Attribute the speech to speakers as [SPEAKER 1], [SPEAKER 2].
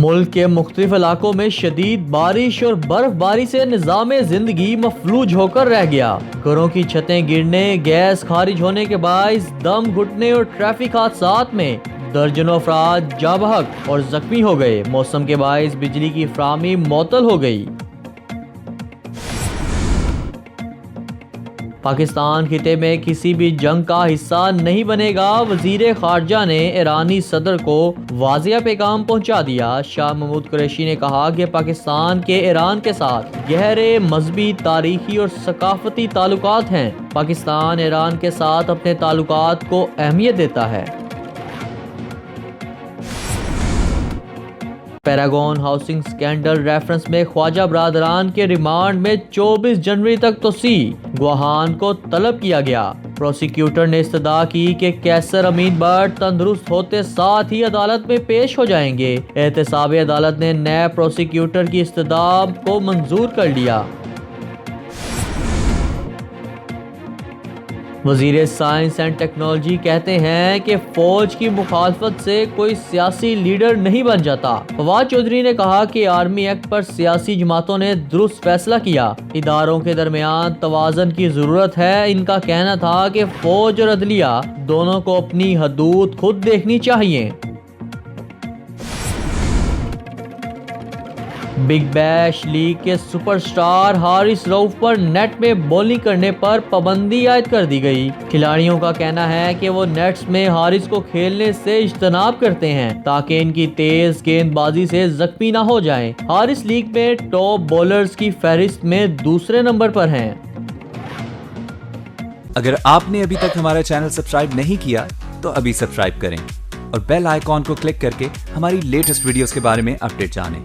[SPEAKER 1] मुल्क के मुख्तलिफ इलाकों में शदीद बारिश और बर्फबारी से निज़ाम जिंदगी मफलूज होकर रह गया। घरों की छतें गिरने, गैस खारिज होने के बाइस दम घुटने और ट्रैफिक हादसात में दर्जनों अफराद जाँ बहक और जख्मी हो गए। मौसम के बाइस बिजली की फराहमी मुअत्तल हो गई। पाकिस्तान खिते में किसी भी जंग का हिस्सा नहीं बनेगा। वजीर खारजा ने ईरानी सदर को वाज़िया पैगाम पहुंचा दिया। शाह महमूद कुरैशी ने कहा कि पाकिस्तान के ईरान के साथ गहरे मजहबी, तारीखी और सकाफती ताल्लुकात हैं। पाकिस्तान ईरान के साथ अपने ताल्लुकात को अहमियत देता है। पैरागॉन हाउसिंग स्कैंडल रेफरेंस में ख्वाजा बरादरान के रिमांड में 24 जनवरी तक तोसी गवाहान को तलब किया गया। प्रोसिक्यूटर ने इस्तदा की कि कैसर अमीन बट तंदुरुस्त होते साथ ही अदालत में पेश हो जाएंगे। एहतसाब अदालत ने नए प्रोसिक्यूटर की इस्तदा को मंजूर कर लिया। वजीर साइंस एंड टेक्नोलॉजी कहते हैं कि फौज की मुखालफत से कोई सियासी लीडर नहीं बन जाता। फवाद चौधरी ने कहा कि आर्मी एक्ट पर सियासी जमातों ने दुरुस्त फैसला किया। इदारों के दरमियान तवाज़न की जरूरत है। इनका कहना था कि फौज और अदलिया दोनों को अपनी हदूद खुद देखनी चाहिए। बिग बैश लीग के सुपरस्टार हारिस रऊफ पर नेट में बॉलिंग करने पर पाबंदी आयद कर दी गई। खिलाड़ियों का कहना है कि वो नेट्स में हारिस को खेलने से इज्तनाब करते हैं ताकि इनकी तेज गेंदबाजी से जख्मी ना हो जाएं। हारिस लीग में टॉप बॉलर्स की फहरिस्त में दूसरे नंबर पर हैं।
[SPEAKER 2] अगर आपने अभी तक हमारा चैनल सब्सक्राइब नहीं किया तो अभी सब्सक्राइब करें और बेल आइकॉन को क्लिक करके हमारी लेटेस्ट वीडियोस के बारे में अपडेट जानें।